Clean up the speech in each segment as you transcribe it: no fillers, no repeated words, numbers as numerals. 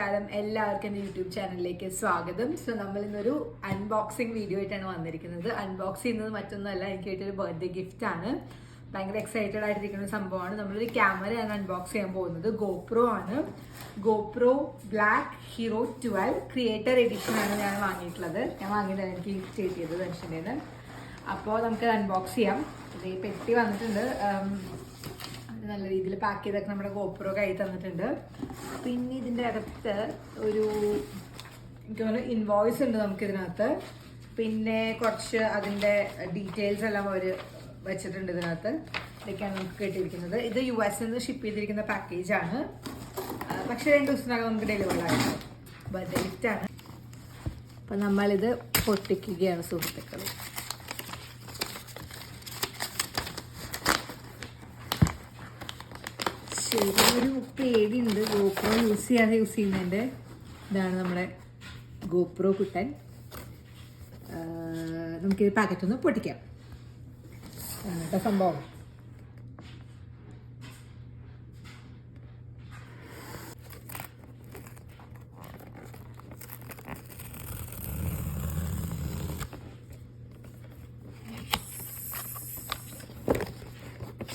നമസ്കാരം എല്ലാവർക്കും എൻ്റെ യൂട്യൂബ് ചാനലിലേക്ക് സ്വാഗതം. സോ നമ്മൾ ഇന്നൊരു അൺബോക്സിങ് വീഡിയോ ആയിട്ടാണ് വന്നിരിക്കുന്നത്. അൺബോക്സ് ചെയ്യുന്നത് മറ്റൊന്നുമല്ല, എനിക്ക് വേണ്ടിയൊരു ബർത്ത്ഡേ ഗിഫ്റ്റ് ആണ്. ഭയങ്കര എക്സൈറ്റഡ് ആയിട്ടിരിക്കുന്ന ഒരു സംഭവമാണ്. നമ്മളൊരു ക്യാമറയാണ് അൺബോക്സ് ചെയ്യാൻ പോകുന്നത്. ഗോപ്രോ ആണ്. GoPro black hero 12 creator edition ആണ് ഞാൻ വാങ്ങിയിട്ടുള്ളത്. ഞാൻ വാങ്ങിയതാണ്, എനിക്ക് ഗിഫ്റ്റ് ചെയ്തത് മനുഷ്യൻ്റെന്ന്. അപ്പോൾ നമുക്ക് അൺബോക്സ് ചെയ്യാം. ഇത് പെട്ടി വന്നിട്ടുണ്ട്, നല്ല രീതിയിൽ പാക്ക് ചെയ്തൊക്കെ നമ്മുടെ ഗോപ്രോ കയ്യിൽ തന്നിട്ടുണ്ട്. പിന്നെ ഇതിൻ്റെ അകത്ത് ഒരു എനിക്ക് തോന്നുന്നു ഇൻവോയ്സ് ഉണ്ട് നമുക്കിതിനകത്ത്. പിന്നെ കുറച്ച് അതിൻ്റെ ഡീറ്റെയിൽസ് എല്ലാം അവർ വെച്ചിട്ടുണ്ട് ഇതിനകത്ത്. ഇതൊക്കെയാണ് നമുക്ക് കിട്ടിയിരിക്കുന്നത്. ഇത് US നിന്ന് ഷിപ്പ് ചെയ്തിരിക്കുന്ന പാക്കേജാണ്. പക്ഷേ 2 ദിവസത്തിനകം നമുക്ക് ഡെലിവറി ആയിരുന്നു. ബർത്ത്ഡേ ഗിഫ്റ്റാണ്. അപ്പം നമ്മളിത് പൊട്ടിക്കുകയാണ് സുഹൃത്തുക്കൾ. ഒരു പേടിയുണ്ട് ഗോപ്രോ യൂസ് ചെയ്യുന്നതിൻ്റെ. ഇതാണ് നമ്മുടെ ഗോപ്രോ കുട്ടൻ. നമുക്കിത് പാക്കറ്റ് ഒന്ന് പൊട്ടിക്കാം. കേട്ടോ സംഭവം.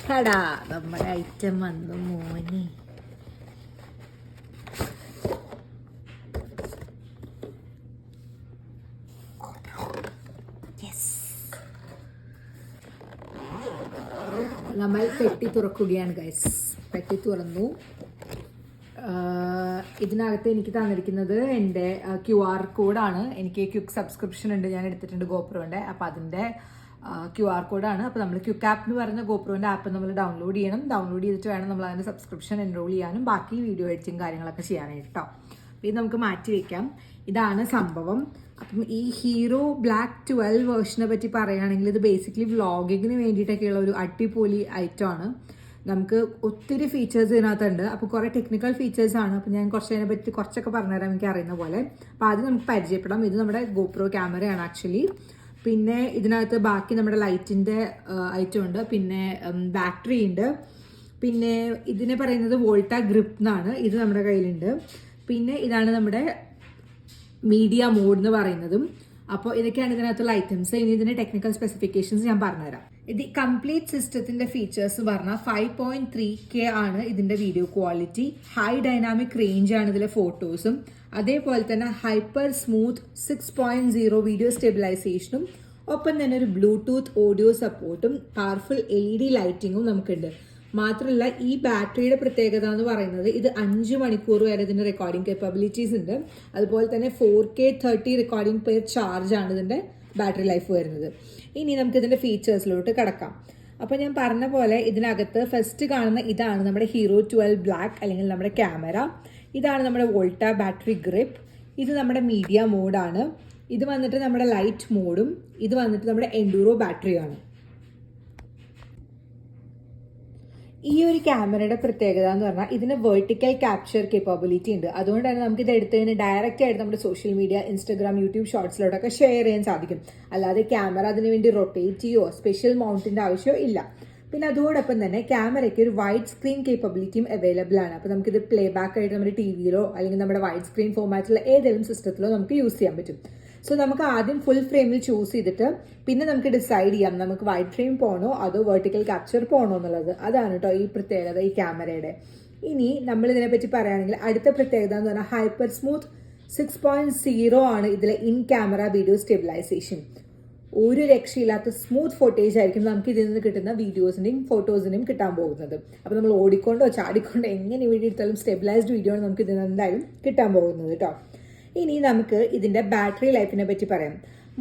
കടാ, നമ്മുടെ ഐറ്റം വന്നു മോനെ. നമ്മൾ പെട്ടി തുറക്കുകയാണ് ഗൈസ്. പെട്ടി തുറന്നു. ഇതിനകത്ത് എനിക്ക് തന്നിരിക്കുന്നത് എൻ്റെ QR കോഡാണ്. എനിക്ക് ക്വിക്ക് സബ്സ്ക്രിപ്ഷൻ ഉണ്ട്, ഞാൻ എടുത്തിട്ടുണ്ട് ഗോപ്രോൻ്റെ. അപ്പോൾ അതിൻ്റെ QR കോഡാണ്. അപ്പോൾ നമ്മൾ ക്വിക്ക് ആപ്പ് എന്ന് പറയുന്ന ഗോപ്രോൻ്റെ ആപ്പ് നമ്മൾ ഡൗൺലോഡ് ചെയ്യണം. ഡൗൺലോഡ് ചെയ്തിട്ട് വേണം നമ്മൾ അതിൻ്റെ സബ്സ്ക്രിപ്ഷൻ എൻറോൾ ചെയ്യാനും ബാക്കി വീഡിയോ എഡിറ്റിങ് കാര്യങ്ങളൊക്കെ ചെയ്യാനായിട്ട് കേട്ടോ. ഇത് നമുക്ക് മാറ്റി വയ്ക്കാം. ഇതാണ് സംഭവം. അപ്പം ഈ ഹീറോ ബ്ലാക്ക് 12 വേർഷനെ പറ്റി പറയുകയാണെങ്കിൽ ഇത് ബേസിക്കലി വ്ളോഗിങ്ങിന് വേണ്ടിയിട്ടൊക്കെയുള്ള ഒരു അടിപൊളി ഐറ്റമാണ്. നമുക്ക് ഒത്തിരി ഫീച്ചേഴ്സ് ഇതിനകത്തുണ്ട്. അപ്പോൾ കുറേ ടെക്നിക്കൽ ഫീച്ചേഴ്സാണ്. അപ്പോൾ ഞാൻ കുറച്ചതിനെപ്പറ്റി കുറച്ചൊക്കെ പറഞ്ഞുതരാം എനിക്ക് അറിയുന്ന പോലെ. അപ്പോൾ ആദ്യം നമുക്ക് പരിചയപ്പെടാം. ഇത് നമ്മുടെ ഗോപ്രോ ക്യാമറയാണ് ആക്ച്വലി. പിന്നെ ഇതിനകത്ത് ബാക്കി നമ്മുടെ ലൈറ്റിൻ്റെ ഐറ്റം ഉണ്ട്. പിന്നെ ബാറ്ററി ഉണ്ട്. പിന്നെ ഇതിനെ പറയുന്നത് വോൾട്ട ഗ്രിപ്പ് എന്നാണ്. ഇത് നമ്മുടെ കയ്യിലുണ്ട്. പിന്നെ ഇതാണ് നമ്മുടെ മീഡിയ മോഡ് എന്ന് പറയുന്നതും. അപ്പോൾ ഇതൊക്കെയാണ് ഇതിനകത്തുള്ള ഐറ്റംസ്. ഇനി ഇതിൻ്റെ ടെക്നിക്കൽ സ്പെസിഫിക്കേഷൻസ് ഞാൻ പറഞ്ഞുതരാം. ഇത് കംപ്ലീറ്റ് സിസ്റ്റത്തിൻ്റെ ഫീച്ചേഴ്സ് പറഞ്ഞാൽ 5.3K ആണ് ഇതിൻ്റെ video quality. High dynamic range ആണ് ഇതിലെ ഫോട്ടോസും. അതേപോലെ തന്നെ ഹൈപ്പർ സ്മൂത്ത് 6.0 വീഡിയോ സ്റ്റെബിലൈസേഷനും ഒപ്പം തന്നെ ഒരു ബ്ലൂടൂത്ത് ഓഡിയോ സപ്പോർട്ടും പവർഫുൾ LED ലൈറ്റിങ്ങും നമുക്കുണ്ട്. മാത്രമല്ല ഈ ബാറ്ററിയുടെ പ്രത്യേകത എന്ന് പറയുന്നത് ഇത് 5 മണിക്കൂർ വരെ ഇതിൻ്റെ റെക്കോർഡിംഗ് കേപ്പബിലിറ്റീസ് ഉണ്ട്. അതുപോലെ തന്നെ 4K 30 റെക്കോർഡിംഗ് പെർ ചാർജ് ആണ് ഇതിൻ്റെ ബാറ്ററി ലൈഫ് വരുന്നത്. ഇനി നമുക്ക് ഇതിൻ്റെ ഫീച്ചേഴ്സിലോട്ട് കിടക്കാം. അപ്പോൾ ഞാൻ പറഞ്ഞ പോലെ ഇതിനകത്ത് ഫസ്റ്റ് കാണുന്ന ഇതാണ് നമ്മുടെ ഹീറോ 12 ബ്ലാക്ക് അല്ലെങ്കിൽ നമ്മുടെ ക്യാമറ. ഇതാണ് നമ്മുടെ വോൾട്ട ബാറ്ററി ഗ്രിപ്പ്. ഇത് നമ്മുടെ മീഡിയ മോഡാണ്. ഇത് വന്നിട്ട് നമ്മുടെ ലൈറ്റ് മോഡും. ഇത് വന്നിട്ട് നമ്മുടെ എൻഡൂറോ ബാറ്ററിയാണ്. ഈ ഒരു ക്യാമറയുടെ പ്രത്യേകത എന്ന് പറഞ്ഞാൽ ഇതിന് വെർട്ടിക്കൽ ക്യാപ്ചർ കേപ്പബിലിറ്റി ഉണ്ട്. അതുകൊണ്ട് തന്നെ നമുക്ക് ഇത് എടുത്തതിന് ഡയറക്റ്റ് ആയിട്ട് നമ്മുടെ സോഷ്യൽ മീഡിയ, ഇൻസ്റ്റാഗ്രാം, യൂട്യൂബ് ഷോർട്സിലോട്ടൊക്കെ ഷെയർ ചെയ്യാൻ സാധിക്കും. അല്ലാതെ ക്യാമറ അതിന് വേണ്ടി റൊട്ടേറ്റ് ചെയ്യോ സ്പെഷ്യൽ മൗണ്ടിൻ്റെ ആവശ്യമോ ഇല്ല. പിന്നെ അതോടൊപ്പം തന്നെ ക്യാമറയ്ക്ക് ഒരു വൈഡ് സ്ക്രീൻ കേപ്പബിലിറ്റിയും അവൈലബിൾ ആണ്. അപ്പോൾ നമുക്കിത് പ്ലേ ബാക്ക് ആയിട്ട് നമ്മുടെ ടിവിയിലോ അല്ലെങ്കിൽ നമ്മുടെ വൈഡ് സ്ക്രീൻ ഫോർമാറ്റിലുള്ള ഏതെങ്കിലും സിസ്റ്റത്തിലോ നമുക്ക് യൂസ് ചെയ്യാൻ പറ്റും. സോ നമുക്ക് ആദ്യം ഫുൾ ഫ്രെയിമിൽ ചൂസ് ചെയ്തിട്ട് പിന്നെ നമുക്ക് ഡിസൈഡ് ചെയ്യാം നമുക്ക് വൈഡ് ഫ്രെയിം പോകണോ അതോ വെർട്ടിക്കൽ ക്യാപ്ചർ പോകണോ എന്നുള്ളത്. അതാണ് കേട്ടോ ഈ പ്രത്യേകത ഈ ക്യാമറയുടെ. ഇനി നമ്മൾ ഇതിനെപ്പറ്റി പറയുകയാണെങ്കിൽ അടുത്ത പ്രത്യേകത എന്ന് പറഞ്ഞാൽ ഹൈപ്പർ സ്മൂത്ത് 6.0 ആണ് ഇതിലെ ഇൻ ക്യാമറ വീഡിയോ സ്റ്റെബിലൈസേഷൻ. ഒരു രക്ഷയില്ലാത്ത സ്മൂത്ത് ഫോട്ടേജ് ആയിരിക്കും നമുക്ക് ഇതിൽ നിന്ന് കിട്ടുന്ന വീഡിയോസിൻ്റെയും ഫോട്ടോസിൻ്റെയും കിട്ടാൻ പോകുന്നത്. അപ്പോൾ നമ്മൾ ഓടിക്കൊണ്ടോ ചാടിക്കൊണ്ടോ എങ്ങനെ വീഡിയോ എടുത്താലും സ്റ്റെബിലൈസ്ഡ് വീഡിയോ ആണ് നമുക്ക് ഇതിൽ നിന്ന് എന്തായാലും കിട്ടാൻ പോകുന്നത് കേട്ടോ. ഇനി നമുക്ക് ഇതിൻ്റെ ബാറ്ററി ലൈഫിനെ പറ്റി പറയാം.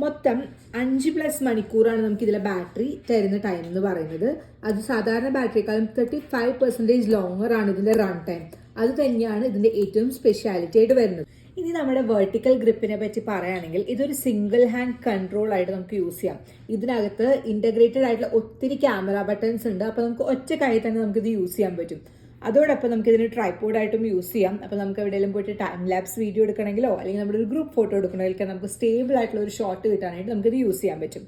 മൊത്തം 5+ മണിക്കൂറാണ് നമുക്ക് ഇതിലെ ബാറ്ററി തരുന്ന ടൈം എന്ന് പറയുന്നത്. അത് സാധാരണ ബാറ്ററിയേക്കാളും 35% ലോങ്ങർ ആണ് ഇതിൻ്റെ റൺ ടൈം. അത് തന്നെയാണ് ഇതിൻ്റെ ഏറ്റവും സ്പെഷ്യാലിറ്റി ആയിട്ട് വരുന്നത്. ഇനി നമ്മുടെ വെർട്ടിക്കൽ ഗ്രിപ്പിനെ പറ്റി പറയുകയാണെങ്കിൽ ഇതൊരു സിംഗിൾ ഹാൻഡ് കൺട്രോൾ ആയിട്ട് നമുക്ക് യൂസ് ചെയ്യാം. ഇതിനകത്ത് ഇൻ്റഗ്രേറ്റഡ് ആയിട്ടുള്ള ഒത്തിരി ക്യാമറ ബട്ടൺസ് ഉണ്ട്. അപ്പോൾ നമുക്ക് ഒറ്റ കൈ തന്നെ നമുക്കിത് യൂസ് ചെയ്യാൻ പറ്റും. അതോടൊപ്പം നമുക്കിതിന് ട്രൈപോഡായിട്ടും യൂസ് ചെയ്യാം. അപ്പോൾ നമുക്ക് എവിടെയെങ്കിലും പോയിട്ട് ടൈം ലാപ്സ് വീഡിയോ എടുക്കണമെങ്കിലോ അല്ലെങ്കിൽ നമ്മുടെ ഒരു ഗ്രൂപ്പ് ഫോട്ടോ എടുക്കണമെങ്കിലൊക്കെ നമുക്ക് സ്റ്റേബിൾ ആയിട്ടുള്ള ഒരു ഷോട്ട് കിട്ടാനായിട്ട് നമുക്കിത് യൂസ് ചെയ്യാൻ പറ്റും.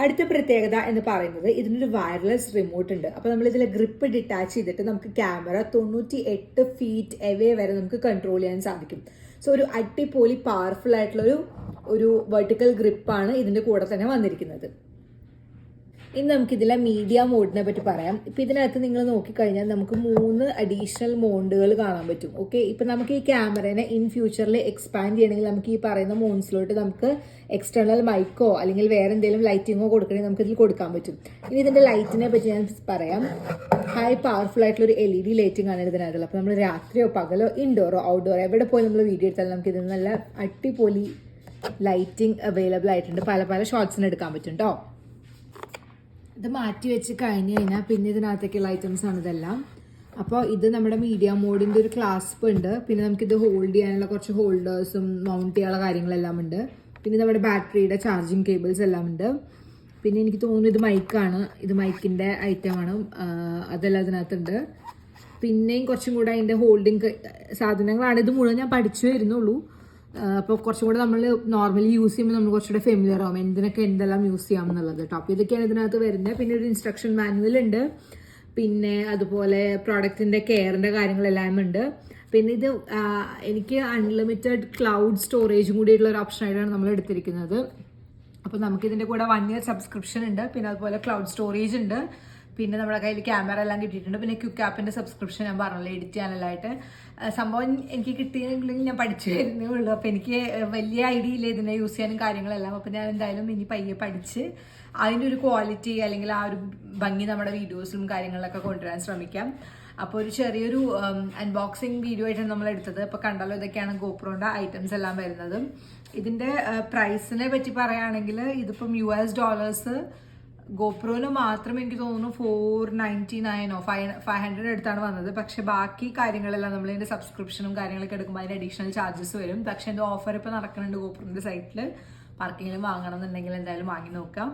അടുത്ത പ്രത്യേകത എന്ന് പറയുന്നത് ഇതിനൊരു വയർലെസ് റിമോട്ട് ഉണ്ട്. അപ്പോൾ നമ്മൾ ഇതിലെ ഗ്രിപ്പ് ഡിറ്റാച്ച് ചെയ്തിട്ട് നമുക്ക് ക്യാമറ 98 ഫീറ്റ് എവേ വരെ നമുക്ക് കൺട്രോൾ ചെയ്യാൻ സാധിക്കും. സോ ഒരു അടിപൊളി പവർഫുൾ ആയിട്ടുള്ള ഒരു വെർട്ടിക്കൽ ഗ്രിപ്പാണ് ഇതിൻ്റെ കൂടെ തന്നെ വന്നിരിക്കുന്നത്. ഇനി നമുക്കിതിലെ മീഡിയ മോഡിനെ പറ്റി പറയാം. ഇപ്പം ഇതിനകത്ത് നിങ്ങൾ നോക്കിക്കഴിഞ്ഞാൽ നമുക്ക് 3 അഡീഷണൽ മോഡുകൾ കാണാൻ പറ്റും. ഓക്കെ, ഇപ്പം നമുക്ക് ഈ ക്യാമറേനെ ഇൻ ഫ്യൂച്ചറിൽ എക്സ്പാൻഡ് ചെയ്യണമെങ്കിൽ നമുക്ക് ഈ പറയുന്ന മോഡ്സിലോട്ട് നമുക്ക് എക്സ്റ്റേണൽ മൈക്കോ അല്ലെങ്കിൽ വേറെ എന്തെങ്കിലും ലൈറ്റിങ്ങോ കൊടുക്കണമെങ്കിൽ നമുക്ക് ഇതിൽ കൊടുക്കാൻ പറ്റും. ഇനി ഇതിൻ്റെ ലൈറ്റിനെ പറ്റി ഞാൻ പറയാം. ഹൈ പവർഫുൾ ആയിട്ടുള്ള ഒരു LED ലൈറ്റിംഗ് ആണ് ഇതിനകത്തുള്ളത്. അപ്പോൾ നമ്മൾ രാത്രിയോ പകലോ ഇൻഡോറോ ഔട്ട്ഡോറോ എവിടെ പോയി നമ്മൾ വീഡിയോ എടുത്താലും നമുക്ക് ഇതിന് നല്ല അടിപൊളി ലൈറ്റിംഗ് അവൈലബിൾ ആയിട്ടുണ്ട്. പല പല ഷോട്ട്സിന് എടുക്കാൻ പറ്റും കേട്ടോ. ഇത് മാറ്റി വെച്ച് കഴിഞ്ഞ് കഴിഞ്ഞാൽ പിന്നെ ഇതിനകത്തേക്കുള്ള ഐറ്റംസ് ആണ് ഇതെല്ലാം. അപ്പോൾ ഇത് നമ്മുടെ മീഡിയ മോഡിൻ്റെ ഒരു ക്ലാസ്പ് ഉണ്ട്. പിന്നെ നമുക്കിത് ഹോൾഡ് ചെയ്യാനുള്ള കുറച്ച് ഹോൾഡേഴ്സും മൗണ്ട് ചെയ്യാനുള്ള കാര്യങ്ങളെല്ലാം ഉണ്ട്. പിന്നെ നമ്മുടെ ബാറ്ററിയുടെ ചാർജിങ് കേബിൾസ് എല്ലാം ഉണ്ട്. പിന്നെ എനിക്ക് തോന്നുന്നു ഇത് മൈക്കാണ്, ഇത് മൈക്കിൻ്റെ ഐറ്റമാണ്, അതെല്ലാം ഇതിനകത്തുണ്ട്. പിന്നെയും കുറച്ചും കൂടെ അതിൻ്റെ ഹോൾഡിങ് സാധനങ്ങളാണ്. ഇത് മുഴുവൻ ഞാൻ പഠിച്ചു വരുന്നുള്ളൂ. അപ്പോൾ കുറച്ചും കൂടെ നമ്മൾ നോർമലി യൂസ് ചെയ്യുമ്പോൾ നമ്മൾ കുറച്ചുകൂടെ ഫെമിലിയർ ആവും എന്തിനൊക്കെ എന്തെല്ലാം യൂസ് ചെയ്യാം എന്നുള്ളത് കേട്ടോ. അപ്പോൾ ഇതൊക്കെയാണ് ഇതിനകത്ത് വരുന്നത്. പിന്നെ ഒരു ഇൻസ്ട്രക്ഷൻ മാനുവൽ ഉണ്ട്. പിന്നെ അതുപോലെ പ്രോഡക്റ്റിൻ്റെ കെയറിൻ്റെ കാര്യങ്ങളെല്ലാം ഉണ്ട്. പിന്നെ ഇത് എനിക്ക് അൺലിമിറ്റഡ് ക്ലൗഡ് സ്റ്റോറേജും കൂടിയുള്ള ഒരു ഓപ്ഷനായിട്ടാണ് നമ്മൾ എടുത്തിരിക്കുന്നത്. അപ്പോൾ നമുക്കിതിൻ്റെ കൂടെ 1 year സബ്സ്ക്രിപ്ഷൻ ഉണ്ട്. പിന്നെ അതുപോലെ ക്ലൗഡ് സ്റ്റോറേജ് ഉണ്ട്. പിന്നെ നമ്മുടെ കയ്യിൽ ക്യാമറ എല്ലാം കിട്ടിയിട്ടുണ്ട്. പിന്നെ ക്യുക്ക് ആപ്പിൻ്റെ സബ്സ്ക്രിപ്ഷൻ ഞാൻ പറഞ്ഞല്ലോ, എഡിറ്റ് ചെയ്യാനെല്ലാമായിട്ട്. സംഭവം എനിക്ക് കിട്ടിയെങ്കിലും ഞാൻ പഠിച്ചു വരുന്നേ ഉള്ളൂ. അപ്പോൾ എനിക്ക് വലിയ ഐഡിയ ഇല്ല ഇതിനെ യൂസ് ചെയ്യാനും കാര്യങ്ങളെല്ലാം. അപ്പോൾ ഞാൻ എന്തായാലും ഇനി പയ്യെ പഠിച്ച് അതിൻ്റെ ഒരു ക്വാളിറ്റി അല്ലെങ്കിൽ ആ ഒരു ഭംഗി നമ്മുടെ വീഡിയോസിലും കാര്യങ്ങളിലൊക്കെ കൊണ്ടുവരാൻ ശ്രമിക്കാം. അപ്പോൾ ഒരു ചെറിയൊരു അൺബോക്സിങ് വീഡിയോ ആയിട്ടാണ് നമ്മൾ എടുത്തത്. അപ്പോൾ കണ്ടല്ലോ, ഇതൊക്കെയാണ് ഗോപ്രോൻ്റെ ഐറ്റംസ് എല്ലാം വരുന്നത്. ഇതിൻ്റെ പ്രൈസിനെ പറ്റി പറയുകയാണെങ്കിൽ ഇതിപ്പം $US ഗോപ്രോന് മാത്രം എനിക്ക് തോന്നുന്നു 499 500 അടുത്താണ് വന്നത്. പക്ഷെ ബാക്കി കാര്യങ്ങളെല്ലാം നമ്മൾ ഇതിൻ്റെ സബ്സ്ക്രിപ്ഷനും കാര്യങ്ങളൊക്കെ എടുക്കുമ്പോൾ അതിന് അഡീഷണൽ ചാർജസ് വരും. പക്ഷെ എൻ്റെ ഓഫർ ഇപ്പോൾ നടക്കുന്നുണ്ട് ഗോപ്രോൻ്റെ സൈറ്റിൽ. ആർക്കെങ്കിലും വാങ്ങണം എന്നുണ്ടെങ്കിൽ എന്തായാലും വാങ്ങി നോക്കാം.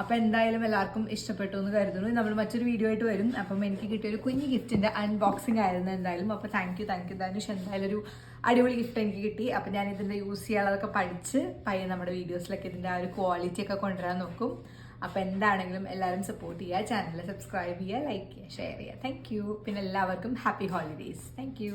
അപ്പോൾ എന്തായാലും എല്ലാവർക്കും ഇഷ്ടപ്പെട്ടു എന്ന് കരുതുന്നു. നമ്മൾ മറ്റൊരു വീഡിയോ ആയിട്ട് വരും. അപ്പം എനിക്ക് കിട്ടിയൊരു കുഞ്ഞ് ഗിഫ്റ്റിൻ്റെ അൺബോക്സിംഗ് ആയിരുന്നു എന്തായാലും. അപ്പോൾ താങ്ക് യു ധനുഷ്. എന്തായാലും ഒരു അടിപൊളി ഗിഫ്റ്റ് എനിക്ക് കിട്ടി. അപ്പോൾ ഞാൻ ഇതിൻ്റെ യൂസ് ചെയ്യാനുള്ളതൊക്കെ പഠിച്ച് പയ്യെ നമ്മുടെ വീഡിയോസിലൊക്കെ ഇതിൻ്റെ ആ ഒരു ക്വാളിറ്റി ഒക്കെ കൊണ്ടുവരാൻ നോക്കും. അപ്പോൾ എന്താണെങ്കിലും എല്ലാവരും സപ്പോർട്ട് ചെയ്യുക, ചാനൽ സബ്സ്ക്രൈബ് ചെയ്യുക, ലൈക്ക് ചെയ്യുക, ഷെയർ ചെയ്യുക. Thank you. പിന്നെ എല്ലാവർക്കും ഹാപ്പി ഹോളിഡേയ്സ്. Thank you.